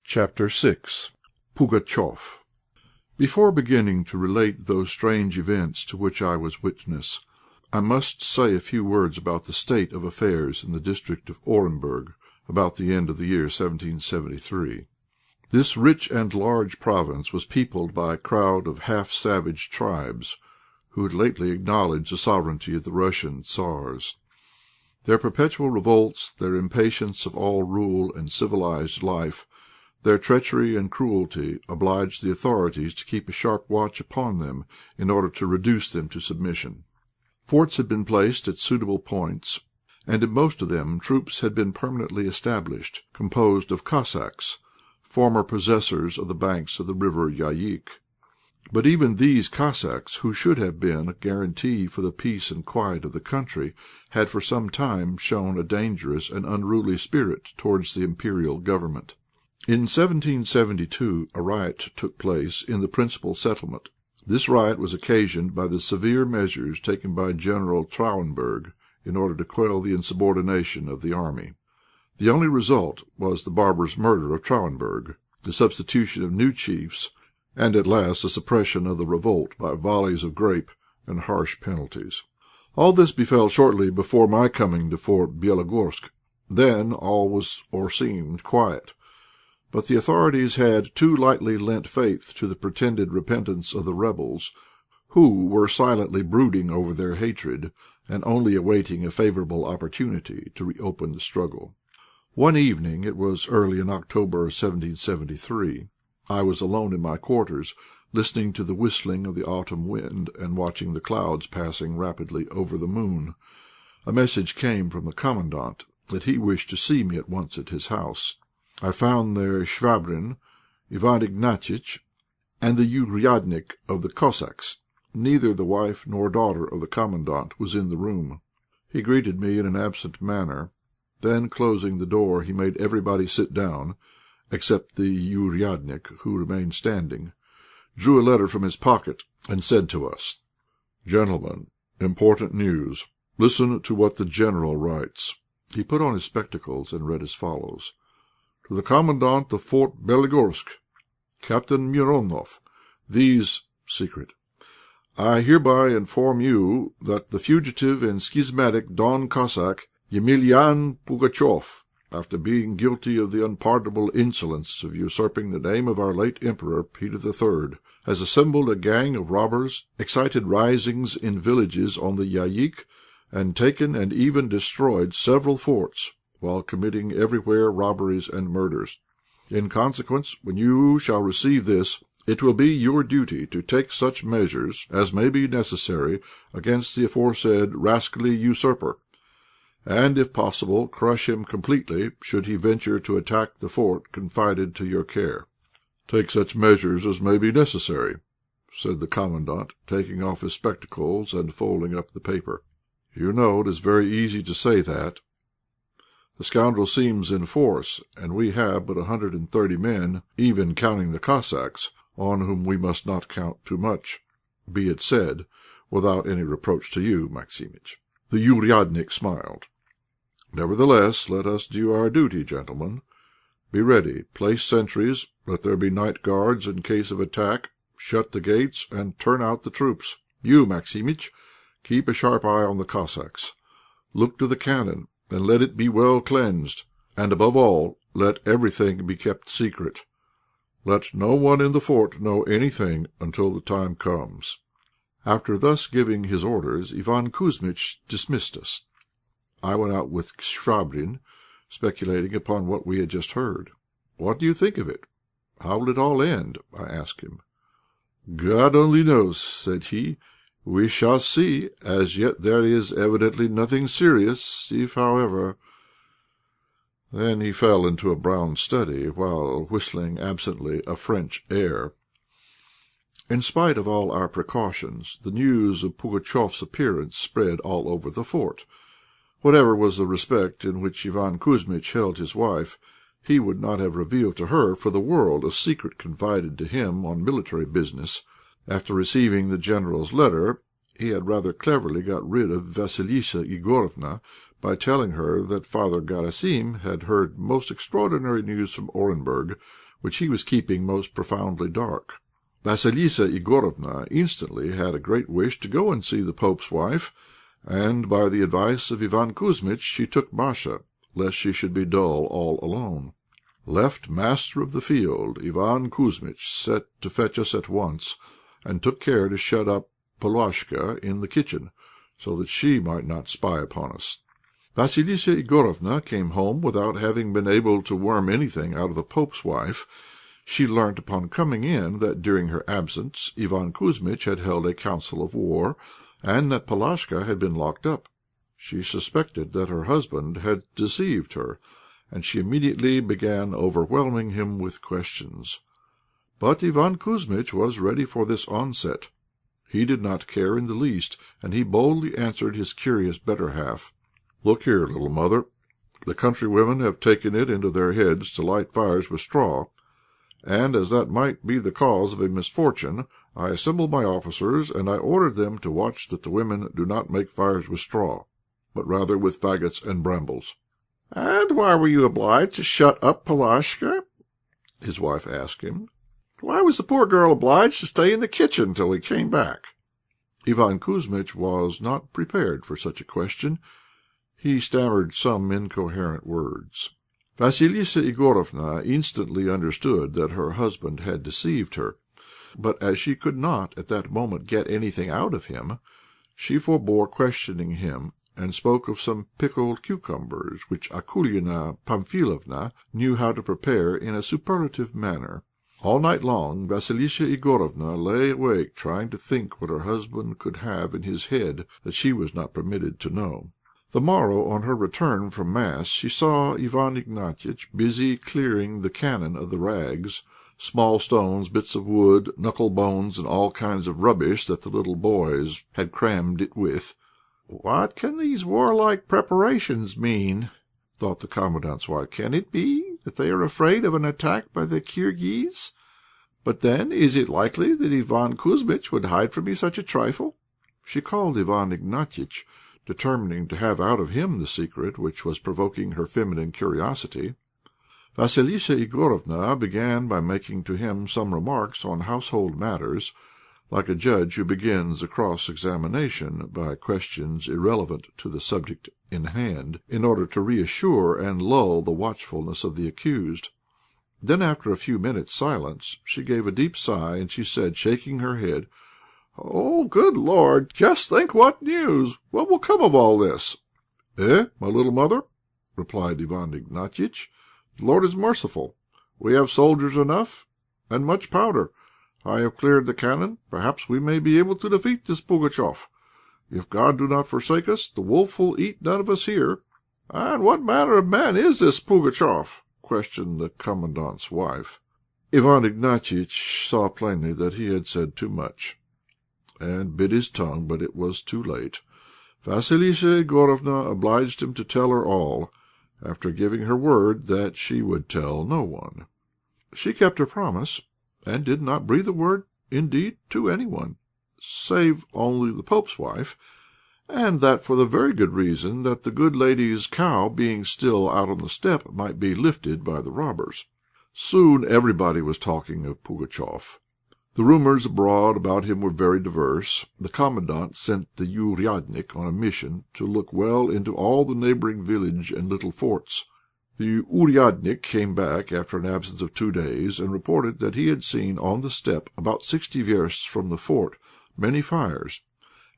Chapter 6 Pugatchef. Before beginning to relate those strange events to which I was witness, I must say a few words about the state of affairs in the district of Orenburg about the end of the year 1773. This rich and large province was peopled by a crowd of half-savage tribes, who had lately acknowledged the sovereignty of the Russian Tzars. Their perpetual revolts, their impatience of all rule and civilized life, their treachery and cruelty obliged the authorities to keep a sharp watch upon them in order to reduce them to submission. Forts had been placed at suitable points, and in most of them troops had been permanently established, composed of Cossacks, former possessors of the banks of the river Yaik. But even these Cossacks, who should have been a guarantee for the peace and quiet of the country, had for some time shown a dangerous and unruly spirit towards the imperial government. In 1772 a riot took place in the principal settlement. This riot was occasioned by the severe measures taken by General Traubenberg in order to quell the insubordination of the army. The only result was the barbarous murder of Traubenberg, the substitution of new chiefs, and at last the suppression of the revolt by volleys of grape and harsh penalties. All this befell shortly before my coming to Fort Bélogorsk. Then all was or seemed quiet. But the authorities had too lightly lent faith to the pretended repentance of the rebels, who were silently brooding over their hatred, and only awaiting a favourable opportunity to reopen the struggle. One evening, it was early in October 1773, I was alone in my quarters, listening to the whistling of the autumn wind and watching the clouds passing rapidly over the moon. A message came from the Commandant that he wished to see me at once at his house. I found there Chvabrine, Ivan Ignatiitch, and the "ouriadnik" of the Cossacks. Neither the wife nor daughter of the Commandant was in the room. He greeted me in an absent manner. Then, closing the door, he made everybody sit down, except the "ouriadnik," who remained standing, drew a letter from his pocket, and said to us "Gentlemen, important news. Listen to what the General writes." He put on his spectacles and read as follows: "To the Commandant of Fort Bélogorsk, Captain Mironov, these secret. I hereby inform you that the fugitive and schismatic Don Cossack, Yemelyan Pugatchef, after being guilty of the unpardonable insolence of usurping the name of our late Emperor Peter III, has assembled a gang of robbers, excited risings in villages on the Yaik, and taken and even destroyed several forts, while committing everywhere robberies and murders. In consequence, when you shall receive this, it will be your duty to take such measures as may be necessary against the aforesaid rascally usurper, and, if possible, crush him completely should he venture to attack the fort confided to your care." "Take such measures as may be necessary," said the Commandant, taking off his spectacles and folding up the paper. "You know it is very easy to say that. The scoundrel seems in force, and we have but 130 men, even counting the Cossacks, on whom we must not count too much, be it said, without any reproach to you, Maximitch." The "ouriadnik" smiled. "Nevertheless, let us do our duty, gentlemen. Be ready, place sentries, let there be night guards in case of attack, shut the gates, and turn out the troops. You, Maximitch, keep a sharp eye on the Cossacks. Look to the cannon, and let it be well cleansed, and, above all, let everything be kept secret. Let no one in the fort know anything until the time comes." After thus giving his orders, Iván Kouzmitch dismissed us. I went out with Chvabrine, speculating upon what we had just heard. "What do you think of it? How will it all end?" I asked him. "God only knows," said he. "We shall see. As yet there is evidently nothing serious. If, however—" Then he fell into a brown study, while whistling absently a French air. In spite of all our precautions, the news of Pugatchef's appearance spread all over the fort. Whatever was the respect in which Iván Kouzmitch held his wife, he would not have revealed to her for the world a secret confided to him on military business. After receiving the General's letter, he had rather cleverly got rid of Vassilissa Igorofna by telling her that Father Garasim had heard most extraordinary news from Orenburg, which he was keeping most profoundly dark. Vasilissa Igorovna instantly had a great wish to go and see the pope's wife, and by the advice of Iván Kuzmitch she took Masha, lest she should be dull all alone. Left master of the field, Iván Kuzmitch set to fetch us at once, and took care to shut up Polashka in the kitchen, so that she might not spy upon us. Vasilissa Igorovna came home without having been able to worm anything out of the pope's wife. She learnt upon coming in that during her absence Iván Kuzmitch had held a council of war, and that Polashka had been locked up. She suspected that her husband had deceived her, and she immediately began overwhelming him with questions. But Iván Kuzmitch was ready for this onset. He did not care in the least, and he boldly answered his curious better half. "Look here, little mother, the countrywomen have taken it into their heads to light fires with straw, and as that might be the cause of a misfortune, I assembled my officers, and I ordered them to watch that the women do not make fires with straw, but rather with faggots and brambles." "And why were you obliged to shut up Polashka?" his wife asked him. "Why was the poor girl obliged to stay in the kitchen till we came back?" Iván Kuzmitch was not prepared for such a question. He stammered some incoherent words. Vasilissa Igorovna instantly understood that her husband had deceived her, but as she could not at that moment get anything out of him, she forbore questioning him, and spoke of some pickled cucumbers which Akoulina Pamphilovna knew how to prepare in a superlative manner. All night long Vasilissa Igorovna lay awake trying to think what her husband could have in his head that she was not permitted to know. The morrow, on her return from mass, she saw Iwán Ignatiitch busy clearing the cannon of the rags, small stones, bits of wood, knuckle bones, and all kinds of rubbish that the little boys had crammed it with. "What can these warlike preparations mean?" thought the Commandant's wife. "Can it be that they are afraid of an attack by the Kirghiz? But then is it likely that Iván Kuzmitch would hide from me such a trifle?" She called Iwán Ignatiitch, determining to have out of him the secret which was provoking her feminine curiosity. Vasilissa Igorovna began by making to him some remarks on household matters, like a judge who begins a cross-examination by questions irrelevant to the subject in hand, in order to reassure and lull the watchfulness of the accused. Then, after a few minutes' silence, she gave a deep sigh, and she said, shaking her head, "Oh, good Lord! Just think what news! What will come of all this?" My little mother," replied Iwán Ignatiitch, "the Lord is merciful. We have soldiers enough, and much powder. I have cleared the cannon. Perhaps we may be able to defeat this Pugatchef. If God do not forsake us, the wolf will eat none of us here." "And what manner of man is this Pugatchef?" questioned the Commandant's wife. Iwán Ignatiitch saw plainly that he had said too much, and bit his tongue, but it was too late. Vasilissa Igorovna obliged him to tell her all, after giving her word that she would tell no one. She kept her promise, and did not breathe a word, indeed, to any one, save only the pope's wife, and that for the very good reason that the good lady's cow, being still out on the steppe, might be lifted by the robbers. Soon everybody was talking of Pugatchef. The rumours abroad about him were very diverse. The Commandant sent the "ouriadnik" on a mission to look well into all the neighbouring village and little forts. The "ouriadnik" came back after an absence of 2 days, and reported that he had seen on the steppe, about 60 versts from the fort, many fires,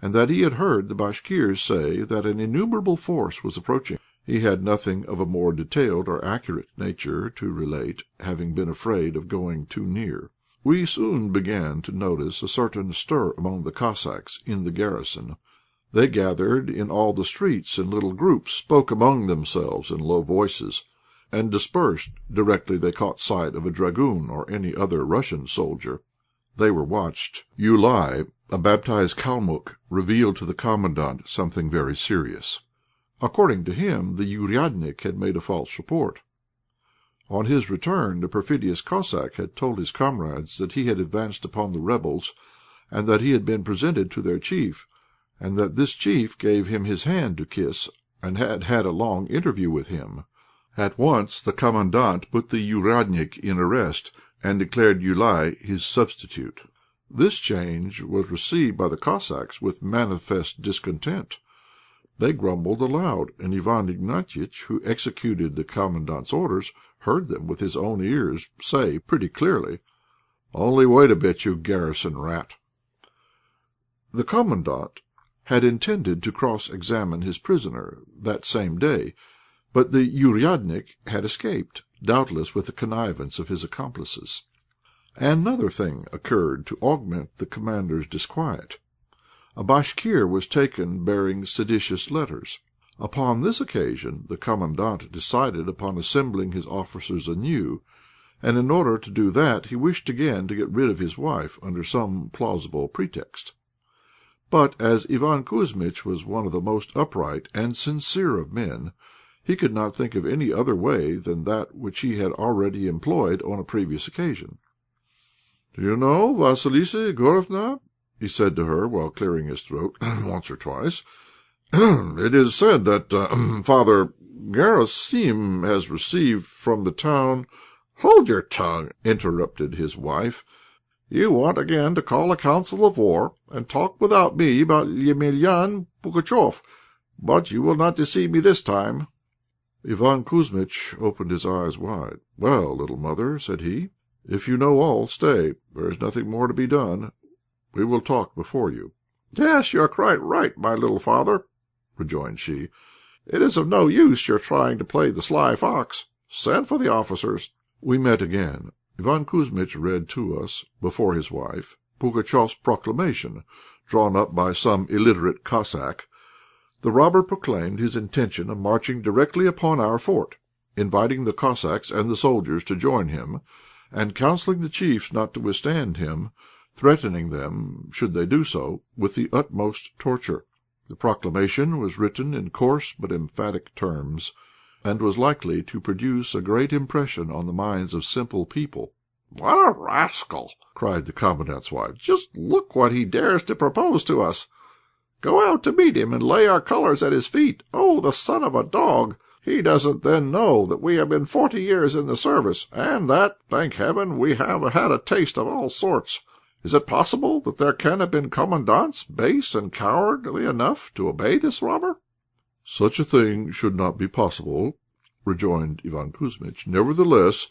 and that he had heard the Bashkirs say that an innumerable force was approaching. He had nothing of a more detailed or accurate nature to relate, having been afraid of going too near. We soon began to notice a certain stir among the Cossacks in the garrison. They gathered in all the streets in little groups, spoke among themselves in low voices, and dispersed directly they caught sight of a dragoon or any other Russian soldier. They were watched. Youlai, a baptized Kalmuck, revealed to the Commandant something very serious. According to him, the "ouriadnik" had made a false report. On his return, the perfidious Cossack had told his comrades that he had advanced upon the rebels, and that he had been presented to their chief, and that this chief gave him his hand to kiss, and had had a long interview with him, At once the Commandant put the "ouriadnik" in arrest, and declared Joulaï his substitute. This change was received by the Cossacks with manifest discontent. They grumbled aloud, and Iwán Ignatiitch, who executed the Commandant's orders, heard them with his own ears say pretty clearly, "Only wait a bit, you garrison rat." The Commandant had intended to cross-examine his prisoner that same day, but the "ouriadnik" had escaped, doubtless with the connivance of his accomplices. Another thing occurred to augment the commander's disquiet. A Bashkir was taken bearing seditious letters. Upon this occasion the Commandant decided upon assembling his officers anew, and in order to do that he wished again to get rid of his wife under some plausible pretext. But as Iván Kuzmitch was one of the most upright and sincere of men, he could not think of any other way than that which he had already employed on a previous occasion. "Do you know, Vassilissa Igorofna," he said to her while clearing his throat once or twice, "it is said that Father Garasim has received from the town—" "Hold your tongue," interrupted his wife. "You want again to call a council of war, and talk without me about Yemelyan Pugatchef, but you will not deceive me this time." Iván Kuzmitch opened his eyes wide. "Well, little mother," said he, "if you know all, stay. There is nothing more to be done. We will talk before you." "Yes, you are quite right, my little father," rejoined she. "It is of no use your trying to play the sly fox. Send for the officers." We met again. Iván Kuzmitch read to us, before his wife, Pugatchef's proclamation, drawn up by some illiterate Cossack. The robber proclaimed his intention of marching directly upon our fort, inviting the Cossacks and the soldiers to join him, and counselling the chiefs not to withstand him, threatening them, should they do so, with the utmost torture. The proclamation was written in coarse but emphatic terms, and was likely to produce a great impression on the minds of simple people. "What a rascal!" cried the Commandant's wife. "Just look what he dares to propose to us. Go out to meet him and lay our colours at his feet. Oh, the son of a dog! He doesn't then know that we have been 40 years in the service, and that, thank heaven, we have had a taste of all sorts. Is it possible that there can have been commandants base and cowardly enough to obey this robber?" "Such a thing should not be possible," rejoined Iván Kuzmitch. "Nevertheless,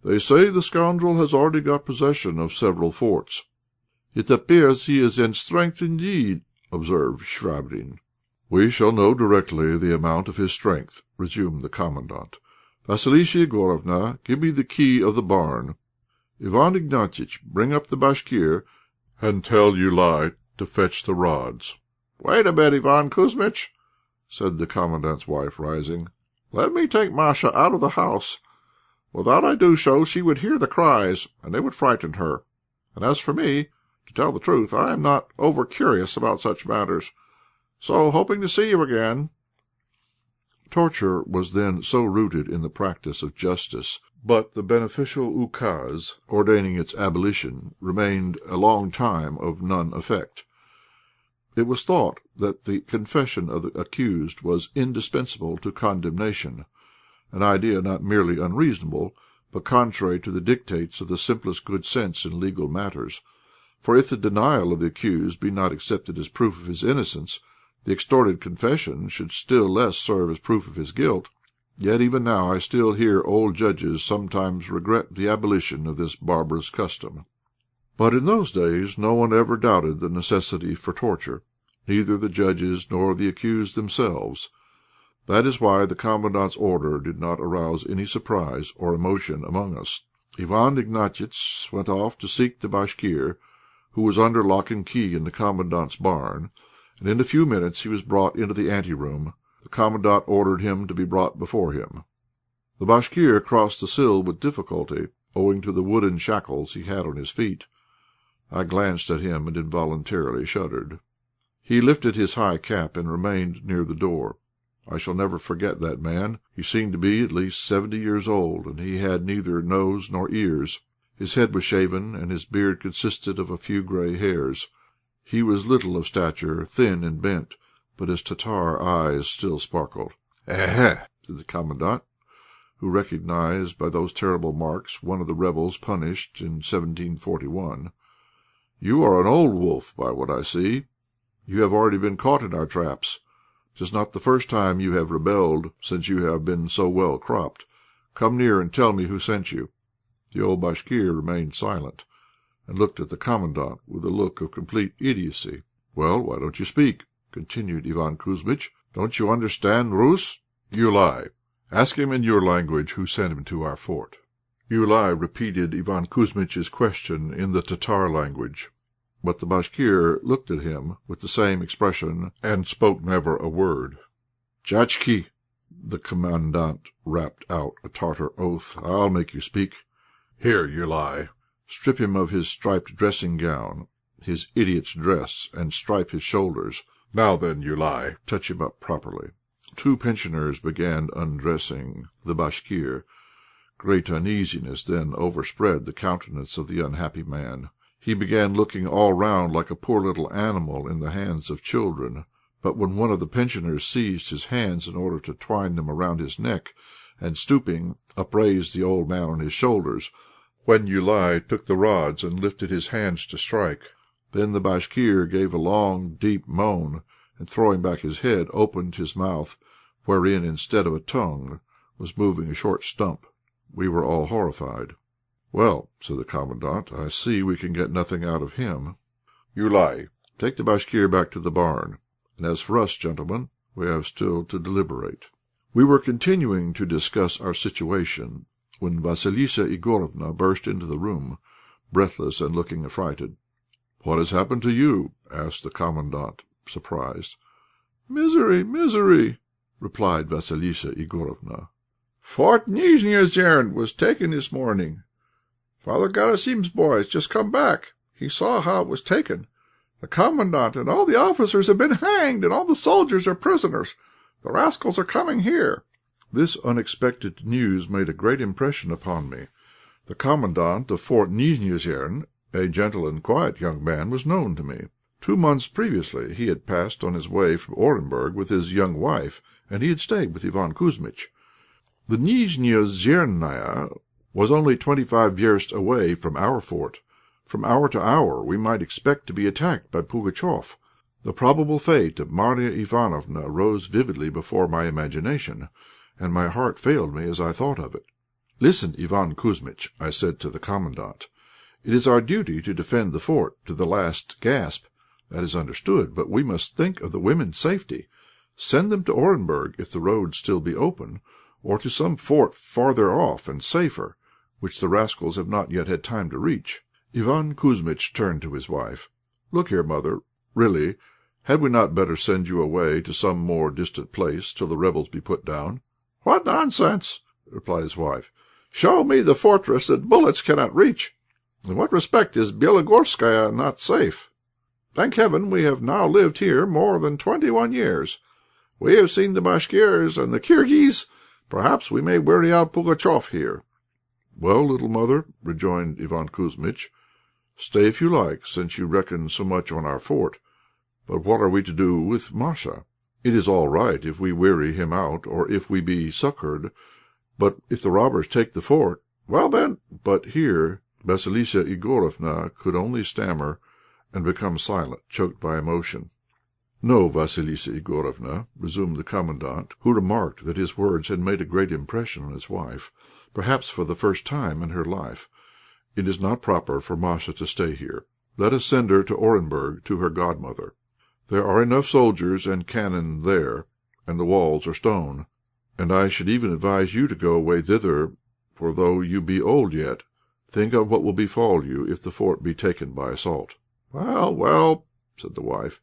they say the scoundrel has already got possession of several forts." "It appears he is in strength indeed," observed Chvabrine. "We shall know directly the amount of his strength," resumed the Commandant. "Vassilissa Igorofna, give me the key of the barn. Iwán Ignatiitch, bring up the Bashkir, and tell Joulaï to fetch the rods." "Wait a bit, Iván Kuzmitch," said the Commandant's wife, rising. "Let me take Masha out of the house. Without I do so, she would hear the cries, and they would frighten her. And as for me, to tell the truth, I am not over curious about such matters. So, hoping to see you again." Torture was then so rooted in the practice of justice, but the beneficial ukaz ordaining its abolition remained a long time of none effect. It was thought that the confession of the accused was indispensable to condemnation, an idea not merely unreasonable, but contrary to the dictates of the simplest good sense in legal matters. For if the denial of the accused be not accepted as proof of his innocence, the extorted confession should still less serve as proof of his guilt. Yet even now I still hear old judges sometimes regret the abolition of this barbarous custom. But in those days no one ever doubted the necessity for torture, neither the judges nor the accused themselves. That is why the Commandant's order did not arouse any surprise or emotion among us. Iwán Ignatiitch went off to seek the Bashkir, who was under lock and key in the Commandant's barn, and in a few minutes he was brought into the anteroom. The Commandant ordered him to be brought before him. The Bashkir crossed the sill with difficulty, owing to the wooden shackles he had on his feet. I glanced at him and involuntarily shuddered. He lifted his high cap and remained near the door. I shall never forget that man. He seemed to be at least 70 years old, and he had neither nose nor ears. His head was shaven, and his beard consisted of a few grey hairs. He was little of stature, thin and bent, but his Tatar eyes still sparkled. "Eh!" said the Commandant. who recognized by those terrible marks one of the rebels punished in 1741. "You are an old wolf, by what I see. You have already been caught in our traps. 'Tis not the first time you have rebelled since you have been so well cropped. Come near and tell me who sent you." The old Bashkir remained silent, and looked at the Commandant with a look of complete idiocy. "Well, why don't you speak?" continued Iván Kuzmitch. "Don't you understand Rus? You lie. Ask him in your language who sent him to our fort." Joulaï repeated Iván Kuzmitch's question in the Tatar language, but the Bashkir looked at him with the same expression and spoke never a word. "Jachki!" the Commandant rapped out a Tartar oath. "I'll make you speak. Here, Joulaï, strip him of his striped dressing-gown, his idiot's dress, and stripe his shoulders. Now then, Joulaï, touch him up properly." Two pensioners began undressing the Bashkir. Great uneasiness then overspread the countenance of the unhappy man. He began looking all round like a poor little animal in the hands of children. But when one of the pensioners seized his hands in order to twine them around his neck, and stooping, upraised the old man on his shoulders, when Joulaï took the rods and lifted his hands to strike, then the Bashkir gave a long deep moan, and throwing back his head, opened his mouth, wherein, instead of a tongue, was moving a short stump. We were all horrified. "Well," said the Commandant, "I see we can get nothing out of him. Joulaï, take the Bashkir back to the barn, and as for us, gentlemen, we have still to deliberate." We were continuing to discuss our situation when Vassilissa Igorofna burst into the room, breathless and looking affrighted. "What has happened to you?" asked the Commandant, surprised. "Misery, misery," replied Vassilissa Igorofna. "Fort Nijnéosern was taken this morning. Father Garasim's boy has just come back. He saw how it was taken. The Commandant and all the officers have been hanged, and all the soldiers are prisoners. The rascals are coming here." This unexpected news made a great impression upon me. The Commandant of Fort Nijnéosern, a gentle and quiet young man, was known to me. 2 months previously he had passed on his way from Orenburg with his young wife, and he had stayed with Iván Kuzmitch. The Nijnéosernaya was only 25 versts away from our fort. From hour to hour we might expect to be attacked by Pugatchef. The probable fate of Marya Ivánofna rose vividly before my imagination, and my heart failed me as I thought of it. "Listen, Iván Kuzmitch," I said to the Commandant. "It is our duty to defend the fort to the last gasp. That is understood, but we must think of the women's safety. Send them to Orenburg, if the roads still be open, or to some fort farther off and safer, which the rascals have not yet had time to reach." Iván Kuzmitch turned to his wife. "Look here, mother, really, had we not better send you away to some more distant place till the rebels be put down?" "What nonsense!" replied his wife. "Show me the fortress that bullets cannot reach. In what respect is Bielogorskaya not safe? Thank heaven we have now lived here more than 21 years. We have seen the Bashkirs and the Kirghiz. Perhaps we may weary out Pugatchef here." "Well, little mother," rejoined Iván Kuzmitch, "stay if you like, since you reckon so much on our fort. But what are we to do with Masha? It is all right if we weary him out, or if we be succoured, but if the robbers take the fort, well then—" But here Vassilissa Igorofna could only stammer and become silent, choked by emotion. "No, Vassilissa Igorofna," resumed the Commandant, who remarked that his words had made a great impression on his wife, perhaps for the first time in her life. "It is not proper for Masha to stay here. Let us send her to Orenburg to her godmother. There are enough soldiers and cannon there, and the walls are stone. And I should even advise you to go away thither, for though you be old yet, think on what will befall you if the fort be taken by assault." "Well, well," said the wife,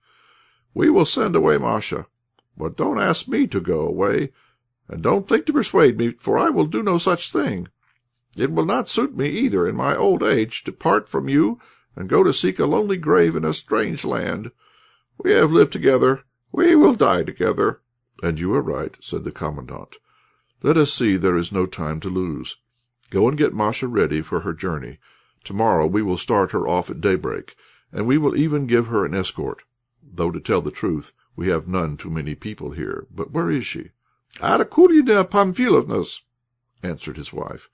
"we will send away Masha. But don't ask me to go away, and don't think to persuade me, for I will do no such thing. It will not suit me either in my old age to part from you and go to seek a lonely grave in a strange land. We have lived together, we will die together." "And you are right," said the Commandant. "Let us see, there is no time to lose. Go and get Masha ready for her journey. To-morrow we will start her off at daybreak, and we will even give her an escort, though, to tell the truth, we have none too many people here. But where is she?" "At Akoulina Pamphilovna's." answered his wife.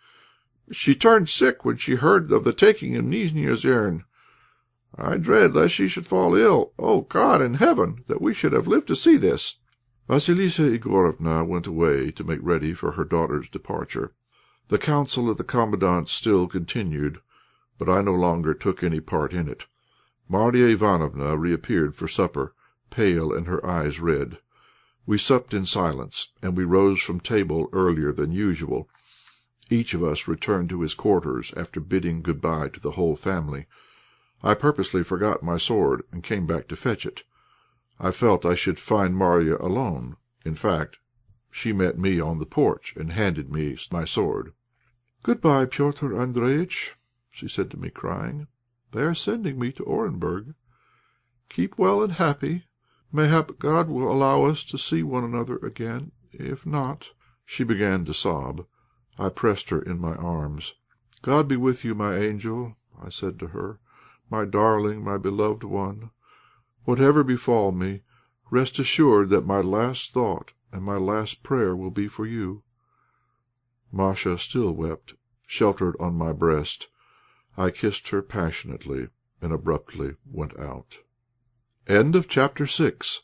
"She turned sick when she heard of the taking of Nijni Ozern. I dread lest she should fall ill. O God in heaven, that we should have lived to see this!" Vassilissa Igorofna went away to make ready for her daughter's departure. The council at the Commandant's still continued, but I no longer took any part in it. Marya Ivánofna reappeared for supper, pale and her eyes red. We supped in silence, and we rose from table earlier than usual. Each of us returned to his quarters after bidding good-bye to the whole family. I purposely forgot my sword, and came back to fetch it. I felt I should find Marya alone. In fact, she met me on the porch, and handed me my sword. "Good-bye, Petr' Andréjïtch," she said to me, crying. "They are sending me to Orenburg. Keep well and happy. Mayhap God will allow us to see one another again. If not—" She began to sob. I pressed her in my arms. "God be with you, my angel," I said to her, "my darling, my beloved one. Whatever befall me, rest assured that my last thought and my last prayer will be for you." Masha still wept, sheltered on my breast. I kissed her passionately, and abruptly went out. Chapter 6.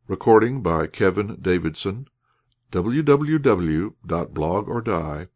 Recording by Kevin Davidson. www.blogordie.com